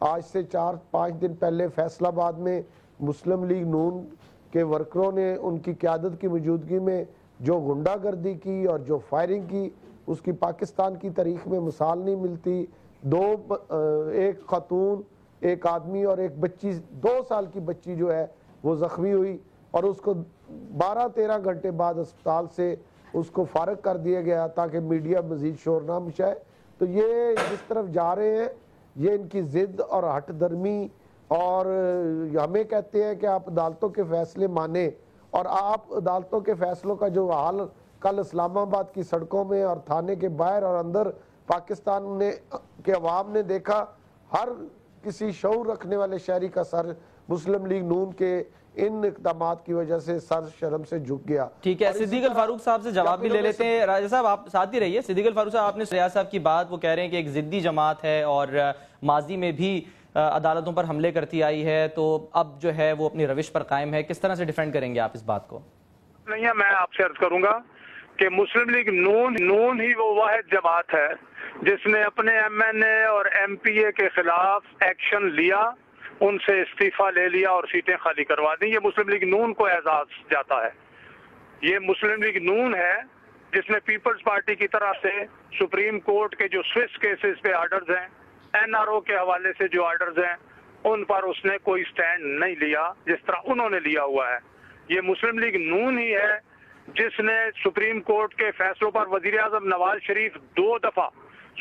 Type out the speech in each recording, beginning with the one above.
آج سے 4-5 دن پہلے فیصل آباد میں مسلم لیگ نون کے ورکروں نے ان کی قیادت کی موجودگی میں جو غنڈہ گردی کی اور جو فائرنگ کی، اس کی پاکستان کی تاریخ میں مثال نہیں ملتی. ایک خاتون، ایک آدمی اور ایک بچی، 2 سال کی بچی جو ہے وہ زخمی ہوئی اور اس کو 12-13 گھنٹے بعد اسپتال سے اس کو فارغ کر دیا گیا تاکہ میڈیا مزید شور نہ مچائے. تو یہ جس طرف جا رہے ہیں، یہ ان کی ضد اور ہٹ درمی، اور ہمیں کہتے ہیں کہ آپ عدالتوں کے فیصلے مانیں، اور آپ عدالتوں کے فیصلوں کا جو حال کل اسلام آباد کی سڑکوں میں اور تھانے کے باہر اور اندر پاکستان کے عوام نے دیکھا، ہر کسی شعور رکھنے والے شہری کا سر مسلم لیگ نون کے ان اقدامات کی وجہ سے سر شرم سے جھک گیا. ٹھیک ہے، صدیق الفاروق صاحب سے جواب بھی لے لیتے ہیں. راجہ صاحب آپ ساتھ ہی رہیے. صدیق الفاروق صاحب، آپ نے ریاض صاحب کی بات، وہ کہہ رہے ہیں کہ ایک ضدی جماعت ہے اور ماضی میں بھی عدالتوں پر حملے کرتی آئی ہے، تو اب جو ہے وہ اپنی روش پر قائم ہے. کس طرح سے ڈیفینڈ کریں گے آپ اس بات کو؟ نہیں ہے، میں آپ سے عرض کروں گا کہ مسلم لیگ نون ہی وہ واحد جماعت ہے جس نے اپنے ایم این اے اور ایم پی اے کے خلاف ایکشن لیا، ان سے استعفیٰ لے لیا اور سیٹیں خالی کروا دیں. یہ مسلم لیگ نون کو اعزاز جاتا ہے. یہ مسلم لیگ نون ہے جس نے پیپلز پارٹی کی طرح سے سپریم کورٹ کے جو سوئس کیسز پہ آرڈرز ہیں، این آر او کے حوالے سے جو آرڈرز ہیں، ان پر اس نے کوئی سٹینڈ نہیں لیا جس طرح انہوں نے لیا ہوا ہے. یہ مسلم لیگ نون ہی ہے جس نے سپریم کورٹ کے فیصلوں پر وزیر اعظم نواز شریف 2 دفعہ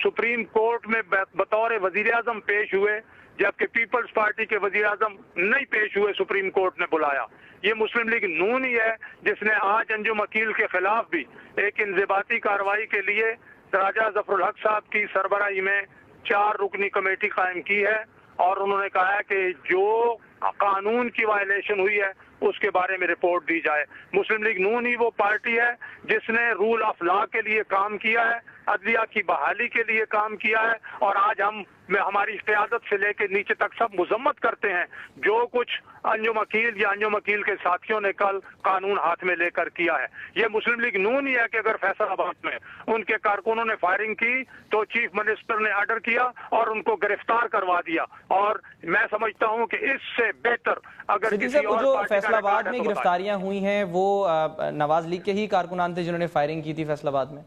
سپریم کورٹ میں بطور وزیر اعظم پیش ہوئے، جبکہ پیپلز پارٹی کے وزیر اعظم نہیں پیش ہوئے، سپریم کورٹ نے بلایا. یہ مسلم لیگ نون ہی ہے جس نے آج انجم عقیل کے خلاف بھی ایک انضباطی کارروائی کے لیے راجہ ظفر الحق صاحب کی سربراہی میں 4 رکنی کمیٹی قائم کی ہے، اور انہوں نے کہا ہے کہ جو قانون کی وائلیشن ہوئی ہے اس کے بارے میں رپورٹ دی جائے. مسلم لیگ نون ہی وہ پارٹی ہے جس نے رول آف لا کے لیے کام کیا ہے، عدلیہ کی بحالی کے لیے کام کیا ہے، اور آج ہماری قیادت سے لے کے نیچے تک سب مذمت کرتے ہیں جو کچھ انجم عقیل یا انجم عقیل کے ساتھیوں نے کل قانون ہاتھ میں لے کر کیا ہے. یہ مسلم لیگ نون ہی ہے کہ اگر فیصل آباد میں ان کے کارکنوں نے فائرنگ کی تو چیف منسٹر نے آرڈر کیا اور ان کو گرفتار کروا دیا. اور میں سمجھتا ہوں کہ اس سے بہتر اگر کسی اور جو فیصل آباد میں گرفتاریاں ہوئی ہیں وہ نواز لیگ کے ہی کارکنان تھے جنہوں نے فائرنگ کی تھی فیصل آباد میں؟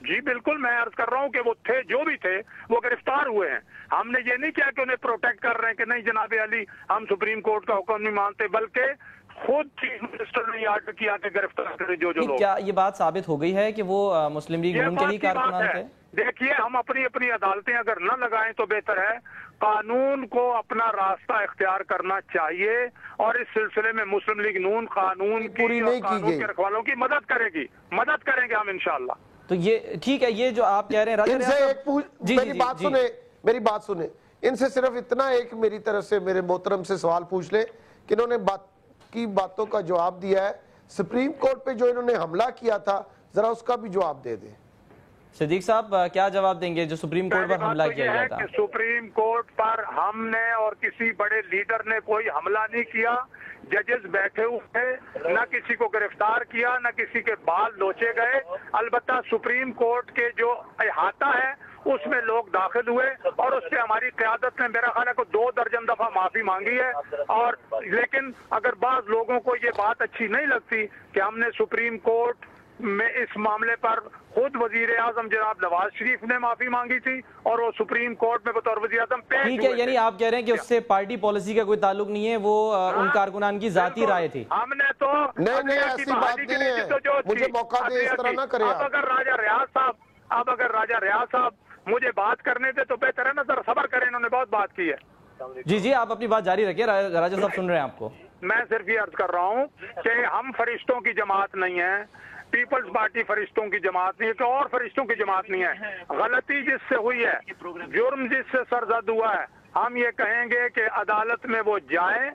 جی بالکل، میں عرض کر رہا ہوں کہ وہ تھے، جو بھی تھے وہ گرفتار ہوئے ہیں. ہم نے یہ نہیں کیا کہ انہیں پروٹیکٹ کر رہے ہیں کہ نہیں جناب علی ہم سپریم کورٹ کا حکم نہیں مانتے، بلکہ خود چیف منسٹر نے آرڈر کیا کہ گرفتار کرے جو لوگ. کیا یہ بات ثابت ہو گئی ہے کہ وہ مسلم لیگ نون کے ہی کارکنان تھے؟ دیکھیے، ہم اپنی عدالتیں اگر نہ لگائیں تو بہتر ہے. قانون کو اپنا راستہ اختیار کرنا چاہیے، اور اس سلسلے میں مسلم لیگ نون قانون کی اور قانون کے رکھوالوں کی مدد کرے گی، مدد کریں گے ہم انشاءاللہ. تو یہ ٹھیک ہے، یہ جو آپ کہہ رہے ہیں ان سے میری بات سنیں، ان سے صرف اتنا ایک میری طرف سے میرے محترم سے سوال پوچھ لیں کہ انہوں نے باتوں کا جواب دیا ہے، سپریم کورٹ پہ جو انہوں نے حملہ کیا تھا ذرا اس کا بھی جواب دے دیں. صدیق صاحب کیا جواب دیں گے جو سپریم کورٹ پر حملہ کیا گیا تھا؟ سپریم کورٹ پر ہم نے اور کسی بڑے لیڈر نے کوئی حملہ نہیں کیا. ججز بیٹھے ہوئے، نہ کسی کو گرفتار کیا، نہ کسی کے بال لوچے گئے. البتہ سپریم کورٹ کے جو احاطہ ہے اس میں لوگ داخل ہوئے، اور اس سے ہماری قیادت نے میرا خیال ہے کہ 2 درجن دفعہ معافی مانگی ہے. اور لیکن اگر بعض لوگوں کو یہ بات اچھی نہیں لگتی کہ ہم نے سپریم کورٹ میں اس معاملے پر خود وزیر اعظم جناب نواز شریف نے معافی مانگی تھی اور وہ سپریم کورٹ میں بطور وزیر اعظم پیش ہوئے. ٹھیک ہے، یعنی آپ کہہ رہے ہیں کہ اس سے پارٹی پالیسی کا کوئی تعلق نہیں ہے، وہ ان کارکنان کی ذاتی رائے تھی. ہم نے تو نہیں ایسی بات نہیں ہے، مجھے موقع دیں، اس طرح نہ کریں. اب اگر راجہ ریاض صاحب مجھے بات کرنے تھے تو بہتر ہے نا، ذرا صبر کریں، انہوں نے بہت بات کی ہے. جی آپ اپنی بات جاری رکھیں، راجہ صاحب سن رہے ہیں آپ کو. میں صرف یہ عرض کر رہا ہوں کہ ہم فرشتوں کی جماعت نہیں ہے، پیپلز پارٹی فرشتوں کی جماعت نہیں ہے، کہ اور فرشتوں کی جماعت نہیں ہے. غلطی جس سے ہوئی ہے، جرم جس سے سرزد ہوا ہے، ہم یہ کہیں گے کہ عدالت میں وہ جائیں.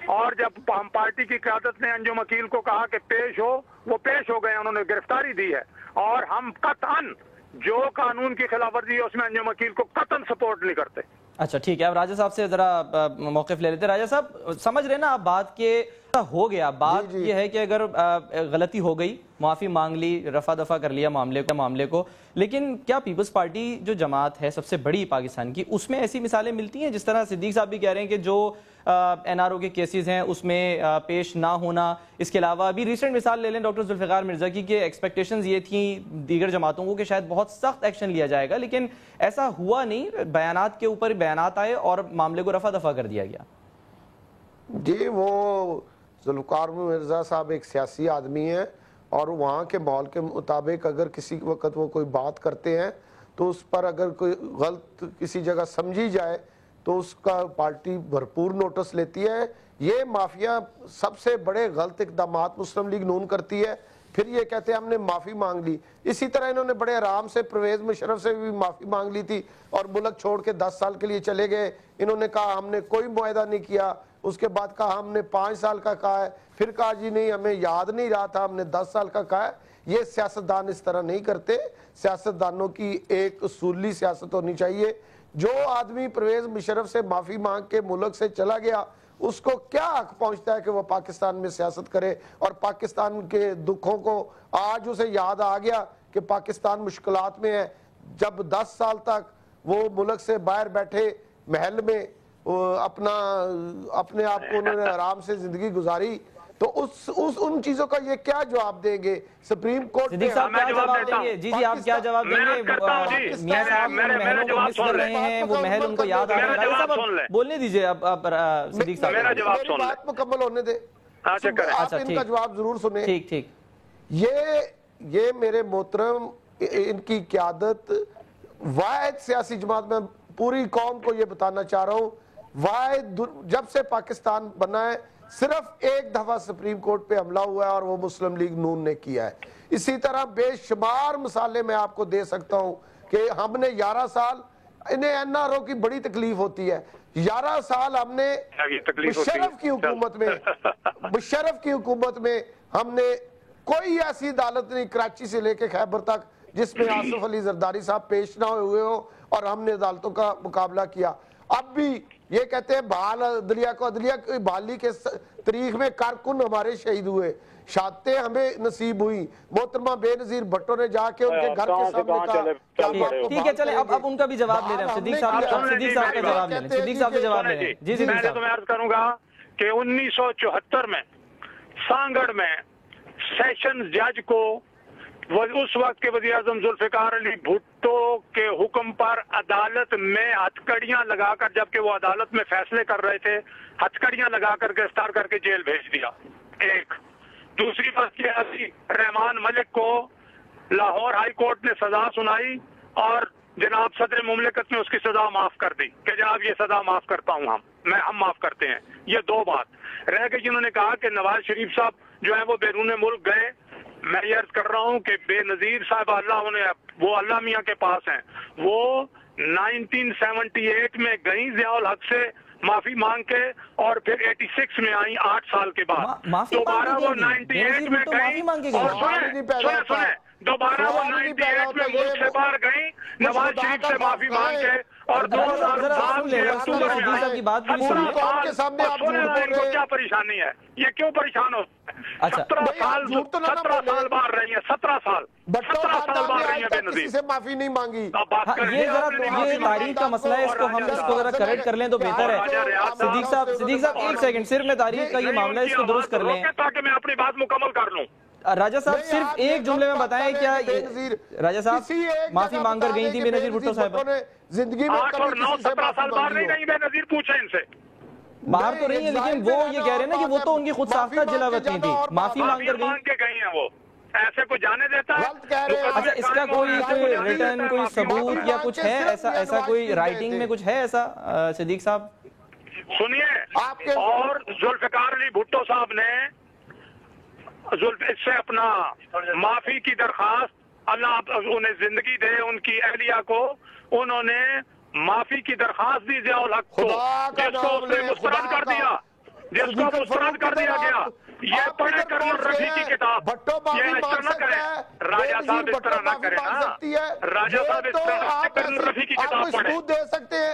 اور جب ہم پارٹی کی قیادت نے انجم عقیل کو کہا کہ پیش ہو، وہ پیش ہو گئے، انہوں نے گرفتاری دی ہے. اور ہم قطعاً جو قانون کی خلاف ورزی ہے اس میں انجم عقیل کو قطعاً سپورٹ نہیں کرتے. اچھا ٹھیک ہے، اب راجہ صاحب سے ذرا موقف لے لیتے. راجہ صاحب سمجھ رہے نا آپ بات کے ایسا ہو گیا، بات یہ ہے کہ اگر غلطی ہو گئی، معافی مانگ لی، رفع دفع کر لیا معاملے کو، لیکن کیا پیپلز پارٹی جو جماعت ہے سب سے بڑی پاکستان کی، اس میں ایسی مثالیں ملتی ہیں؟ جس طرح صدیق صاحب بھی کہہ رہے ہیں کہ جو این آر او کے کیسز ہیں اس میں پیش نہ ہونا، اس کے علاوہ ابھی ریسنٹ مثال لے لیں ڈاکٹر ذوالفقار مرزا کی کہ ایکسپیکٹیشنز یہ تھیں دیگر جماعتوں کو کہ شاید بہت سخت ایکشن لیا جائے گا، لیکن ایسا ہوا نہیں، بیانات کے اوپر بیانات آئے اور معاملے کو رفع دفع کر دیا گیا۔ جی وہ ذوالفقار مرزا صاحب ایک سیاسی آدمی ہیں اور وہاں کے ماحول کے مطابق اگر کسی وقت وہ کوئی بات کرتے ہیں تو اس پر اگر کوئی غلط کسی جگہ سمجھی جائے تو اس کا پارٹی بھرپور نوٹس لیتی ہے۔ یہ مافیا سب سے بڑے غلط اقدامات مسلم لیگ نون کرتی ہے، پھر یہ کہتے ہیں ہم نے معافی مانگ لی۔ اسی طرح انہوں نے بڑے آرام سے پرویز مشرف سے بھی معافی مانگ لی تھی اور ملک چھوڑ کے 10 سال کے لیے چلے گئے۔ انہوں نے کہا ہم نے کوئی معاہدہ نہیں کیا، اس کے بعد کہا ہم نے 5 سال کا کہا ہے، پھر کہا جی نہیں ہمیں یاد نہیں رہا تھا ہم نے 10 سال کا کہا ہے۔ یہ سیاستدان اس طرح نہیں کرتے، سیاستدانوں کی ایک اصولی سیاست ہونی چاہیے۔ جو آدمی پرویز مشرف سے معافی مانگ کے ملک سے چلا گیا اس کو کیا حق پہنچتا ہے کہ وہ پاکستان میں سیاست کرے اور پاکستان کے دکھوں کو آج اسے یاد آ گیا کہ پاکستان مشکلات میں ہے، جب 10 سال تک وہ ملک سے باہر بیٹھے محل میں اپنے آپ کو انہوں نے آرام سے زندگی گزاری، تو ان چیزوں کا یہ کیا جواب دیں گے؟ سپریم کورٹ صدیق صاحب کیا جواب دیں گے؟ جی آپ کیا جواب دیں گے؟ میاں صاحب محلوں کو مس کر رہے ہیں، وہ محل ان کو یاد آ رہا ہے۔ صاحب بولنے دیجئے اب صدیق صاحب، میرا جواب سن لیں، بات مکمل ہونے دے، آپ ان کا جواب ضرور سنیں۔ ٹھیک یہ میرے محترم ان کی قیادت واحد سیاسی جماعت، میں پوری قوم کو یہ بتانا چاہ رہا ہوں، واحد جب سے پاکستان بنا ہے صرف ایک دفعہ سپریم کورٹ پہ حملہ ہوا ہے اور وہ مسلم لیگ نون نے کیا ہے۔ اسی طرح بے شمار مثالیں میں آپ کو دے سکتا ہوں کہ ہم نے 11 سال، انہیں این آر او کی بڑی تکلیف ہوتی ہے، 11 سال ہم نے مشرف کی حکومت میں ہم نے کوئی ایسی عدالت نہیں کراچی سے لے کے خیبر تک جس میں آصف علی زرداری صاحب پیش نہ ہوئے ہو اور ہم نے عدالتوں کا مقابلہ کیا۔ اب بھی یہ کہتے ہیں بحال عدلیہ کو، عدلیہ کی بحالی کے تاریخ میں کارکن ہمارے شہید ہوئے، شہادتیں ہمیں نصیب ہوئی۔ محترمہ بے نظیر بھٹو نے جا کے ان کے گھر کے سامنے کہا۔ ٹھیک ہے چلیں اب ان کا بھی جواب لے رہے ہیں، صدیق صاحب کا جواب لے لیں، صدیق صاحب سے جواب لے لیں۔ جی صدیق صاحب، میں عرض کروں گا کہ 1974 میں سانگڑ میں سیشنز جج کو اس وقت کے وزیر اعظم ذوالفقار علی بھٹو کے حکم پر عدالت میں ہتھکڑیاں لگا کر، جبکہ وہ عدالت میں فیصلے کر رہے تھے، ہتھکڑیاں لگا کر گرفتار کر کے جیل بھیج دیا۔ ایک دوسری بات یہ علی رحمان ملک کو لاہور ہائی کورٹ نے سزا سنائی اور جناب صدر مملکت نے اس کی سزا معاف کر دی کہ جناب یہ سزا معاف کرتا ہوں، ہم معاف کرتے ہیں۔ یہ 2 بات رہ گئی۔ جنہوں نے کہا کہ نواز شریف صاحب جو ہیں وہ بیرون ملک گئے، میں یہ عرض کر رہا ہوں کہ بے نظیر صاحب وہ اللہ میاں کے پاس ہیں، وہ 1978 میں گئیں ضیاء الحق سے معافی مانگ کے اور پھر 86 میں آئیں 8 سال کے بعد، دوبارہ وہ 98 میں گئیں اور سنیں دوبارہ وہ 98 میں ملک سے باہر گئیں نواز شریف سے معافی مانگ کے اور 2007 کے اکتوبر میں آئیں۔ ان کو کیا پریشانی ہے؟ یہ کیوں پریشان ہو؟ 17 سال باہر رہی ہیں، 17 سال باہر رہی ہیں بے نظیر سے معافی نہیں مانگی۔ یہ تاریخ کا مسئلہ ہے، اس کو ذرا کریکٹ کر لیں تو بہتر ہے۔ صدیق صاحب ایک سیکنڈ، صرف میں تاریخ کا یہ معاملہ ہے، اس کو درست کر لیں تاکہ میں اپنی بات مکمل کر لوں۔ راجہ صاحب صرف ایک جملے میں بتائیں، کیا راجہ صاحب معافی مانگ کر گئی تھی بے نظیر بھٹو صاحب؟ زندگی میں 8 اور 9 17 سال باہر نہیں رہی بے نظیر، پوچھیں ان سے۔ باہر تو رہی ہیں لیکن وہ یہ کہہ رہے ہیں نا کہ وہ تو ان کی خود ساختہ جلاوطنی تھی، معافی مانگ کر گئی ہیں، وہ ایسے کو جانے دیتا ہے؟ اچھا اس کا کوئی ریٹرن کوئی ثبوت یا کچھ ہے ایسا کوئی رائٹنگ میں کچھ ہے ایسا صدیق صاحب؟ سنیے، اور ذوالفقار علی بھٹو صاحب نے اس سے اپنا معافی کی درخواست، اللہ انہیں زندگی دے ان کی اہلیہ کو، انہوں نے معافی کی درخواست دی ضیاء الحق کو، جس کو اس نے مسترد کر دیا، جس کو مسترد کر دیا گیا۔ یہ پڑھے کرنل رفیع کی کتاب، یہ اس طرح نہ کریں، راجہ صاحب اس طرح نہ کریں نا، راجہ صاحب اس طرح کرنل رفیع کی کتاب پڑھیں۔ دے سکتے ہیں